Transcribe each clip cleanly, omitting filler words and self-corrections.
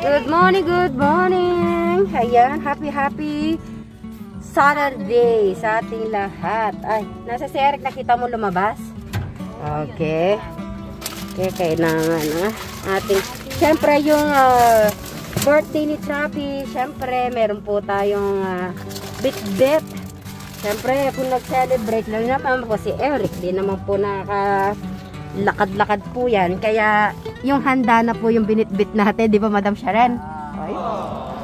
Good morning, good morning. Ayan, happy Saturday sa ating lahat. Ay, nasa si Eric, nakita mo lumabas? Okay. Okay, kailangan ating, syempre yung birthday ni Trappy, syempre meron po tayong bit-bit. Syempre, kung nag-celebrate lang naman po si Eric, di naman po lakad-lakad po yan. Kaya, yung handa na po yung binitbit natin, di ba, Madam Sharon? Ay,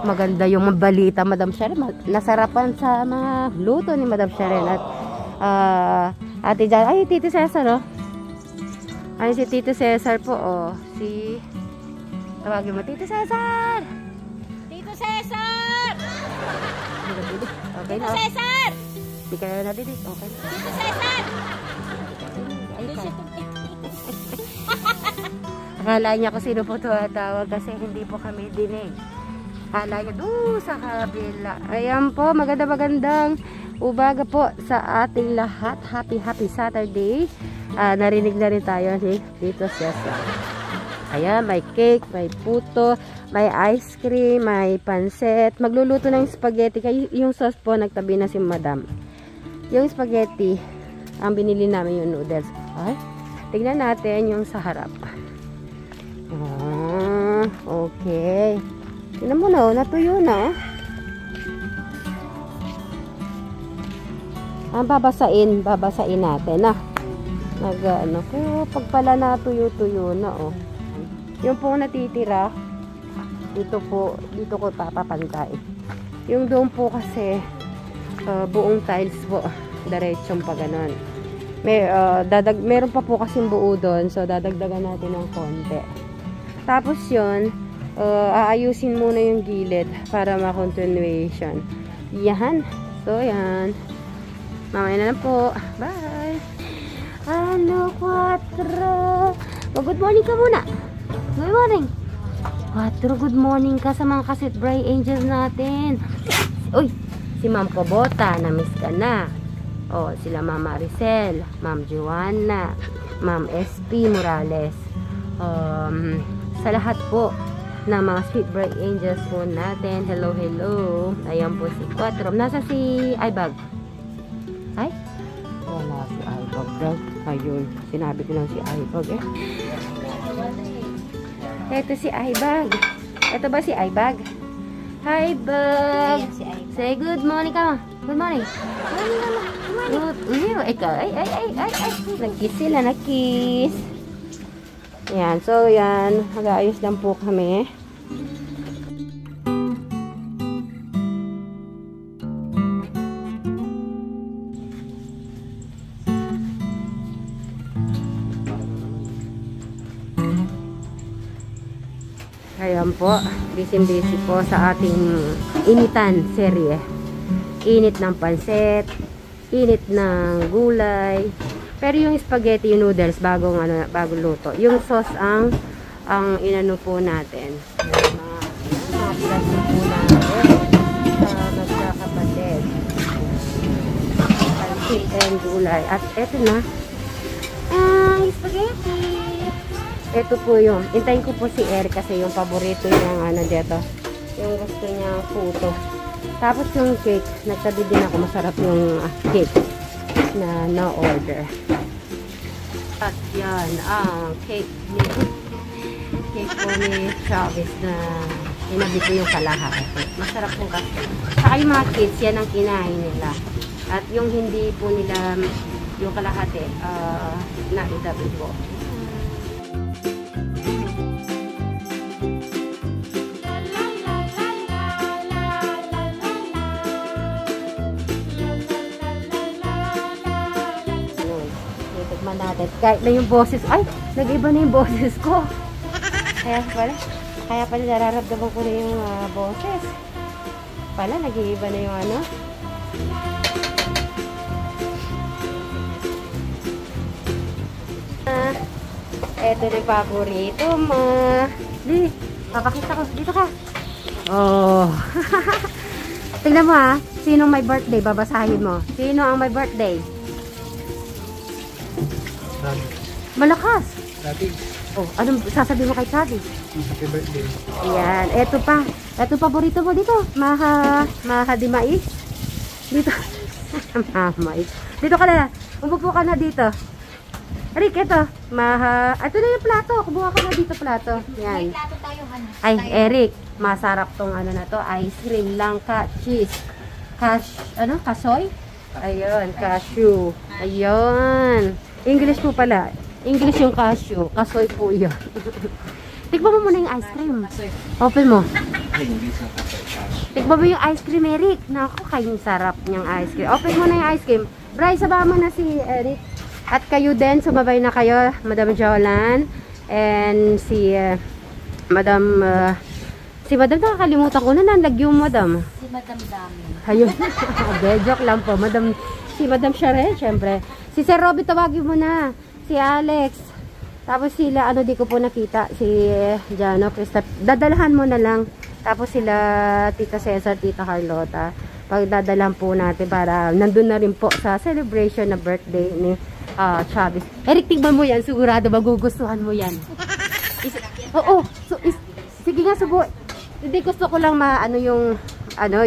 maganda yung balita, Madam Sharon. Nasarapan sa mga luto ni Madam Sharon. At, Ate Jan, ay, Tito Cesar, oh. Ay, si Tito Cesar po, oh. Tawagin mo, Tito Cesar! Tito Cesar! Okay na. Tito Cesar! Di ka na nadidig. Okay. Tito Cesar! Ay, akala niya kung sino po tumatawag kasi hindi po kami dinig. Akala niya doon sa kabila. Ayan po, magandang umaga po sa ating lahat. Happy Saturday. Narinig na rin tayo ni Tito Cesar. Ayan, may cake, may puto, may ice cream, may pansit. Magluluto ng spaghetti. Yung sauce po, nagtabi na si Madam. Yung spaghetti, ang binili namin yung noodles. Ay, tignan natin yung sa harap. Okay. Tignan mo na, natuyo na. Babasain natin, kung pag pala natuyo-tuyo na, oh. Yung pong natitira, dito ko papapantay. Yung doon po kasi, buong tiles po, diretsong pa ganon. Meron pa po kasing buo doon, so dadagdagan natin ng konti. Tapos yun, aayusin muna yung gilid para ma-continuation. Yan. So yan. Mamaya na lang po. Bye! Ano, 4? Good morning ka muna. Good morning. 4, good morning ka sa mga kasit Bright Angels natin. Uy! Si Ma'am Kobota, na-miss ka na. O, sila Ma'am Maricel, Ma'am Joanna, Ma'am SP Morales. Sa lahat po na mga Sweet Bright Angels po natin. Hello. Ayan po si 4. Nasa si Ibag? Ay? Wala si Ibag daw. Ayun, sinabi ko lang si Ibag eh. Ito si Ibag. Ito ba si Ibag? Hi, Bug! Say good morning ka. Good morning. Good morning. Ikaw, ay. Nag-kiss sila, nag-kiss. Yan, so yan. Mag-aayos lang po kami. Ayan po, busy po sa ating initan serye. Init ng pansit, init ng gulay. Pero yung spaghetti, yung noodles, bagong luto. Yung sauce ang inano po natin. Mga pilas po natin sa magkakapatid. Pansit and gulay. At eto na, ang spaghetti. Ito po yung, intayin ko po si Eric kasi yung paborito niyang dito. Yung gusto niyang puto. Tapos yung cake, nagtabi din ako, masarap yung cake na na-order. At yan, ang cake po ni Travis na inabi ko yung kalahati. Masarap po kasi. Saka yung mga kids, yan ang kinain nila. At yung hindi po nila, yung kalahati, na-idabi po. Natin. Kahit na yung boses, ay, nag-iba na yung boses ko. Kaya pala nararamdaman ko na yung boses. Pala, nag-iiba na yung eto na yung paborito mo. Di, papakita ko. Dito ka. Oh. Tingnan mo sinong may birthday, babasahin mo. Sino ang may birthday? Malakas. Oh, anong sasabihin mo kay Chabi? Happy birthday. Ayan, eto pa. Eto paborito mo dito. Maha di mais. Dito. Maha mais. Dito ka na. Umupo ka na dito. Rick, eto. Ito na yung plato. Kumuha ka na dito plato. Yan. Plato tayo, ano? Ay, Eric. Masarap tong ano na to. Ice cream lang ka. Cheese. Kasoy? Ayun, cashew. Ayun. English po pala. English yung cashew. Kasoy po yun. Tikman mo muna yung ice cream. Open mo. Tikman mo yung ice cream, Eric. Naku, kayong sarap niyang ice cream. Open mo na yung ice cream. Bryce, sabama na si Eric. At kayo din, sumabay na kayo, Madam Jolan. And si Madam... si Madam, nakakalimutan ko na. Nalagyo mo, Madam. Si Madam Dami. Ayun. Joke lang po. Si Madam Share, syempre. Si Sir Robby, tawagin mo na. Si Alex. Tapos sila, di ko po nakita. Si Jano, Krista. Dadalhan mo na lang. Tapos sila, Tita Cesar, Tita Carlota. Pagdadalhan po natin para nandun na rin po sa celebration na birthday ni Chavis. Eric, tignan mo yan. Sigurado magugustuhan mo yan. Oo. Sige nga, subo. Hindi, gusto ko lang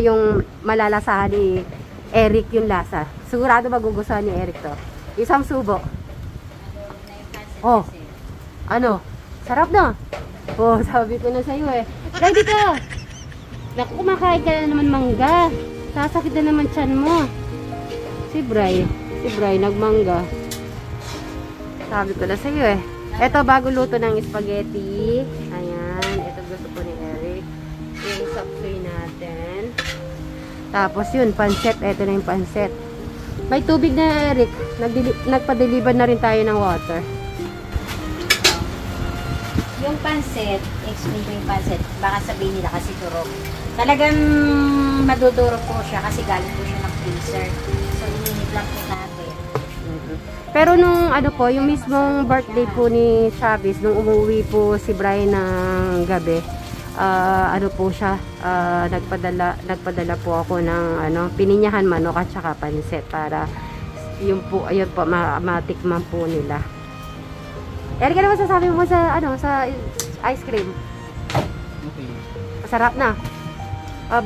yung malalasahan ni Eric yung lasa. Sigurado magugustuhan ni Eric to. Isang subo. Oh. Ano? Sarap na. Oh, sabi ko na sa'yo eh. Ready ka. Naku, kumakain ka na naman mangga. Sasakit na naman tiyan mo. Si Bray nagmangga. Sabi ko na sa'yo eh. Ito, bago luto ng spaghetti. Ayan. Ito gusto po ni Eric. Yung sapsoy natin. Tapos yun, panset. Ito na yung panset. May tubig na, Eric. Nagpa-deliver na rin tayo ng water. Yung pansit, explain ko yung pansit. Baka sabihin nila kasi turok. Talagang madudurog po siya kasi galing po siya ng freezer. So, ininit lang po natin. Pero nung yung mismong birthday po ni Chavis, nung umuwi po si Brian ng gabi, po siya, nagpadala po ako ng pininyahan manok at saka pansit para ayun po, matikman po nila. Eric, ano masasabi mo sa ice cream? Okay. Masarap na.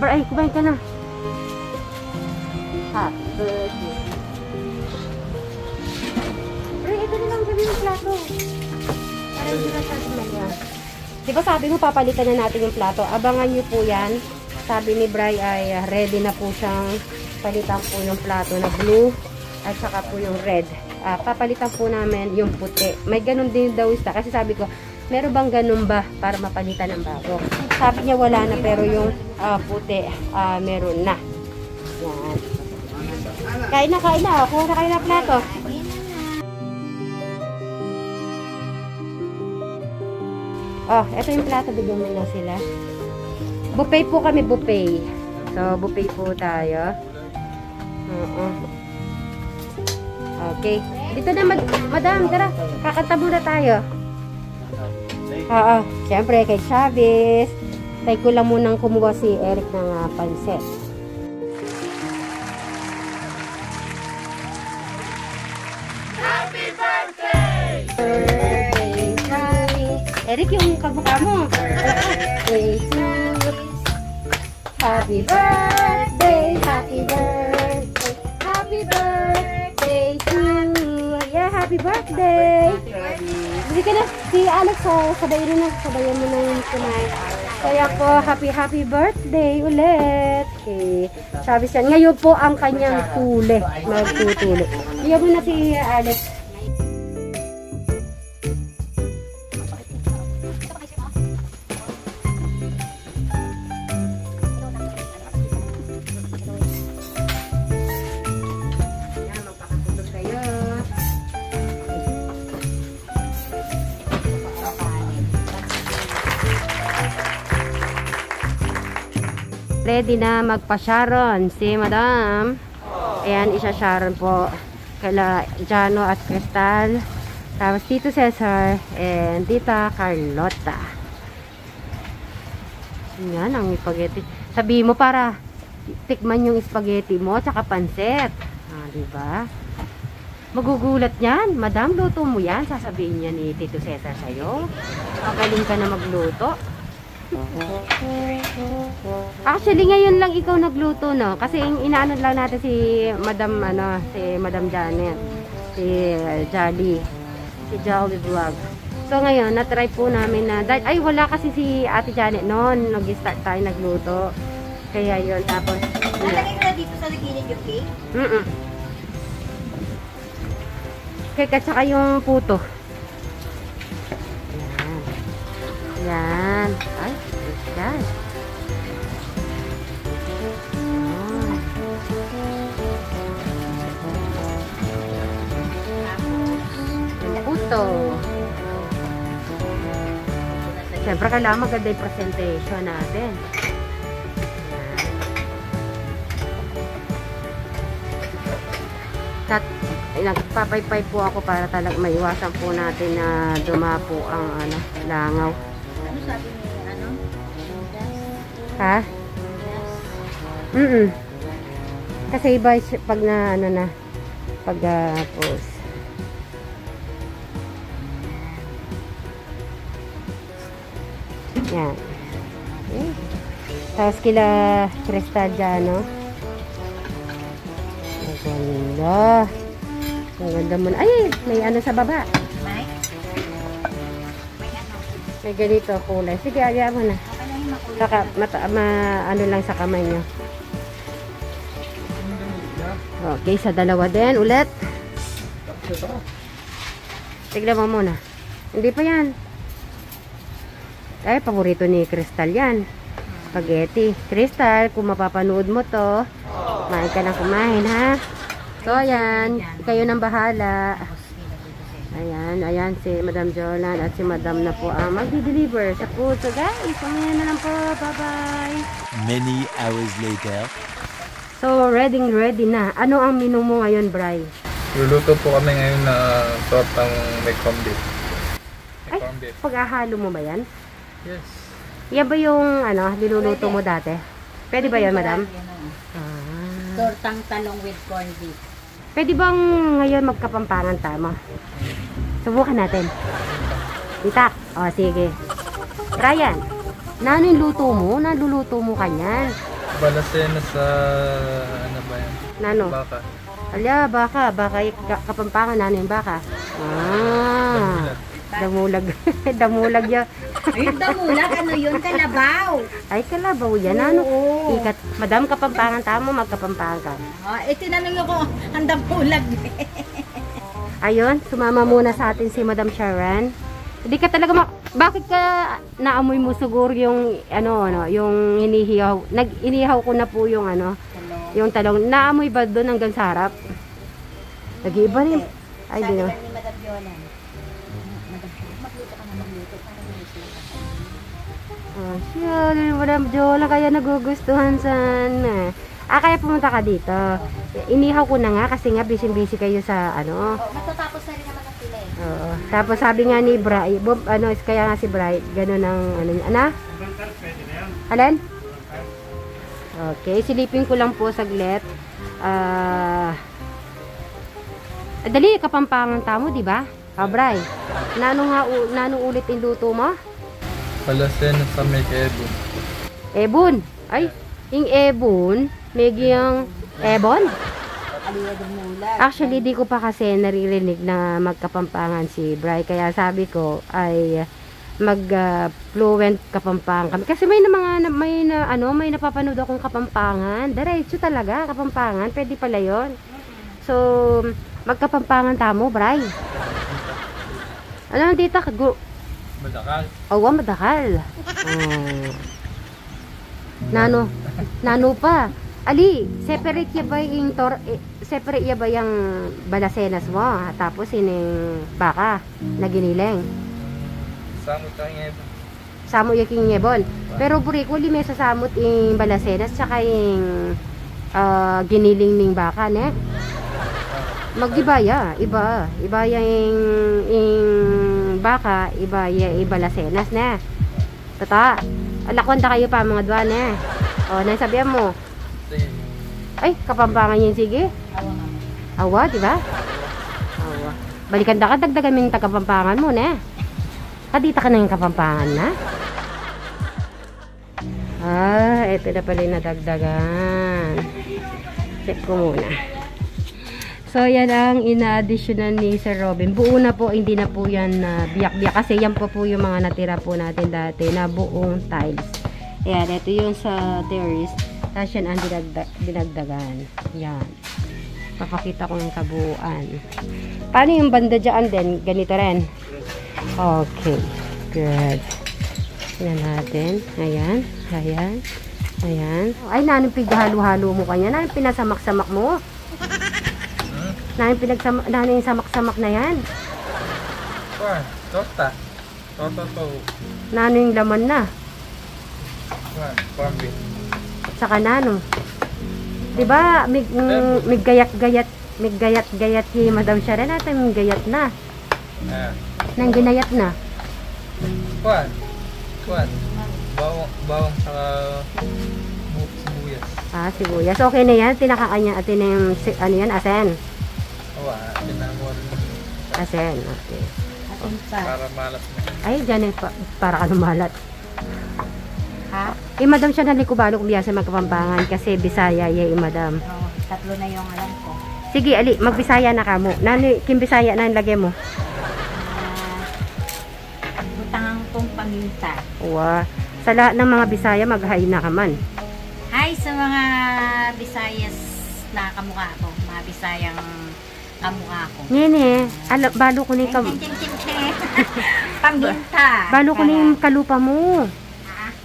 Ay, kumain ka na. Happy birthday. Pero ito na lang sabi yung plato. Para hindi na siya sumaya. Diba sabi mo, papalitan na natin yung plato. Abangan nyo po yan. Sabi ni Bray ay ready na po siyang palitan po yung plato na blue at saka po yung red. Papalitan po namin yung puti. May ganun din daw isa. Kasi sabi ko, meron bang ganun ba para mapalitan ng bago? Sabi niya wala na, pero yung puti, meron na. Yan. Kain na. Kuha na kayo na plato. Ito yung plato. Bigyan mo na sila. Buffet po kami, buffet. So, buffet po tayo. Okay. Dito na, madam, tara. Kakanta muna tayo. Siyempre, kay Chavis. Tay ko lang munang kumuha si Eric ng pansit. Happy birthday! Birthday, Chavis. Eric, yung kamukha mo. Birthday, Chavis. Happy birthday, happy birthday, happy birthday to you. Yeah, happy birthday. Hindi ka na, si Alex, sabayan mo na yung kumain. Kaya po, happy birthday ulit. Okay. Sabi siya, ngayon po ang kanyang tuli. Magtutuli. Iyan mo na si Alex. Ready na magpa-Sharon si Madam. Ayan, isa-Sharon po kala Jano at Crystal. Tapos Tito Cesar and Tita Carlota. Yan ang spaghetti. Sabihin mo para tikman yung spaghetti mo tsaka pansit. Diba? Magugulat yan. Madam, luto mo yan. Sasabihin niya ni Tito Cesar sa'yo. Magaling ka na magluto. Actually, ngayon lang ikaw nagluto, no? Kasi inaano lang natin si Madam Janet. Si Jolly. Si Jolly Vlog. So, ngayon, na-try po namin na... Ay, wala kasi si Ate Janet noon. Nag-start tayo nagluto. Kaya yun, tapos... Nalagay na dito sa gilid yung cake? Cake at saka yung puto. Yan. Ay, yan. Yung puto. Siyempre, kailangan maganda yung presentation natin. Nagpapaypay po ako para talagang maiwasan po natin na dumapo ang langaw. Ano sabi ni Ha? Kasi iba pag post. Yan. Okay. Tapos kila Crystal dyan, no? Ang ganda. Ang ganda mo na. Ay, may ano sa baba. May ganito kulay. Sige, ayaw mo na. Saka, ano lang sa kamay nyo. Okay, sa dalawa din. Ulit. Tignan mo muna. Hindi pa yan. Ay, paborito ni Crystal yan. Spaghetti. Crystal, kung mapapanood mo to, kumain ka ng kumain, ha? So, ayan. Kayo nang bahala. Ayan si Madam Jolan at si Madam na po ang magdi-deliver sa food. So guys, pamayan na lang po. Bye-bye. Many hours later. So, ready na. Ano ang menu mo ngayon, Bri? Luluto po kami ngayon na tortang may corned beef. Ay, pag-ahalo mo ba yan? Yes. Yan ba yung niluluto mo dati? Pwede ba yan, Madam? Tortang talong with corned beef. Pwede bang ngayon magkapampangan tama? Subukan natin. Itak. O, sige. Ryan, ano yung luto mo? Naluluto mo kanyan. Balasena sa ano ba yan? Nano? Baka. Ala, baka. Baka kapampangan. Ano yung baka? Damulag. Damulag yan. Ay, damulag. Ano yun? Kalabaw. Ay, kalabaw yan. Ano? Ikat. Madam, kapampangan tamo, magkapampangan ka. Tinanong nyo ko, ang damulag. Ayun, sumama muna sa atin si Madam Sharon. Hindi ka talaga bakit ka naamoy mo siguro yung yung inihaw. Inihaw ko na po yung yung talong. Naamoy ba doon hanggang sa harap? Nag-iiba rin. Ay, di na. Oh, sure, Madam Jola, kaya nagugustuhan sana. Kaya pumunta ka dito. Inihaw ko na nga kasi nga busy kayo sa Matatapos na rin naman ang pila eh. Oo. Tapos sabi nga ni Bri, kaya nga si Bri, gano'n ang Alin? Okay, silipin ko lang po saglit. Dali, kapampangan tamo, di ba? Bri, nano ulit yung luto mo? Balasena sa may Ebon. Ebon? Ay, yung Ebon, yung Ebon? Actually, di ko pa kasi naririnig na magkapampangan si Bri. Kaya sabi ko ay mag-fluent kapampangan kami. Kasi may napapanood akong kapampangan. Diretso talaga, kapampangan. Pwede pala yon. So, magkapampangan tamo, Bri. Ano dito? Madakal. Oo, madakal. Nano pa. Ali, separate ya ba yung balasenas mo, tapos yung baka na giniling. Samot yung Ebon. Pero burikuli may sasamot yung balasenas tsaka yung giniling ning baka, ne? Mag-ibaya, iba yung baka, iba yung balasenas, ne? Tata, alakwanta kayo pa mga duwan, ne? O, nasabihan mo. Ay, kapampangan yun, sige. Awa, di ba? Balikan da ka, dagdagan mo yung Kapampangan mo, ne? Kadita ka na yung Kapampangan na? Ito na pala yung nadagdagan. Check ko muna. So, yan ang ina-additional ni Sir Robin. Buo na po, hindi na po yan biyak-biyak. Kasi yan po yung mga natira po natin dati na buong tiles. Ayan, ito yung sa terrace. Tapos yan ang dinagdagan. Yan. Papakita ko yung kabuuan. Paano yung banda dyan din? Ganito rin. Okay. Good. Yan natin. Ayan. Ayan. Ayan. Ay, nanong pighalo-halo mo kanya. Nanong pinasamak-samak mo. Nanong yung samak-samak na yan. Kuan, torta. Torta to. Nanong yung laman na. Kuan beef. Saka nanong. Diba, may gayat-gayat hima daw siya rin. Natin may gayat na. Nang ginayat na. Kuan. Bawang saka sibuyas. Sibuyas. Okay na yan. Tinakakanya atin yung, ano yan, asen. Tinamor. Asen, okay. Para malat na. Ay, dyan para ka numalat. Ha? Madam siya nalikubalo kung biyasa magkapampangan kasi Bisaya, madam. Oo, 3 na yung alam ko. Sige, ali, magbisaya na ka mo. Nani, kimbisaya na lagay mo. Butang pong paminta. Sa lahat ng mga Bisaya, mag-hi na ka man. Hi sa mga Bisayas na kamukha ko. Mga Bisayang kamukha ko. Nene, balo ko ni Paminta. Balo ko ni kalupa mo.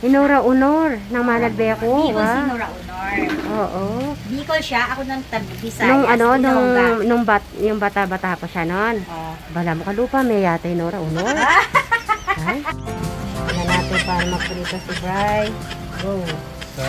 Inora-unor ng Malagbe ko. Bicol si Nora Honor. Oo. Bicol siya, ako ng Bisayas. Yung bata-bata pa siya noon. Bala mo kalupa, may yata yung Nora-unor. Ay. Yan natin para magprito si Bri. Go. Sa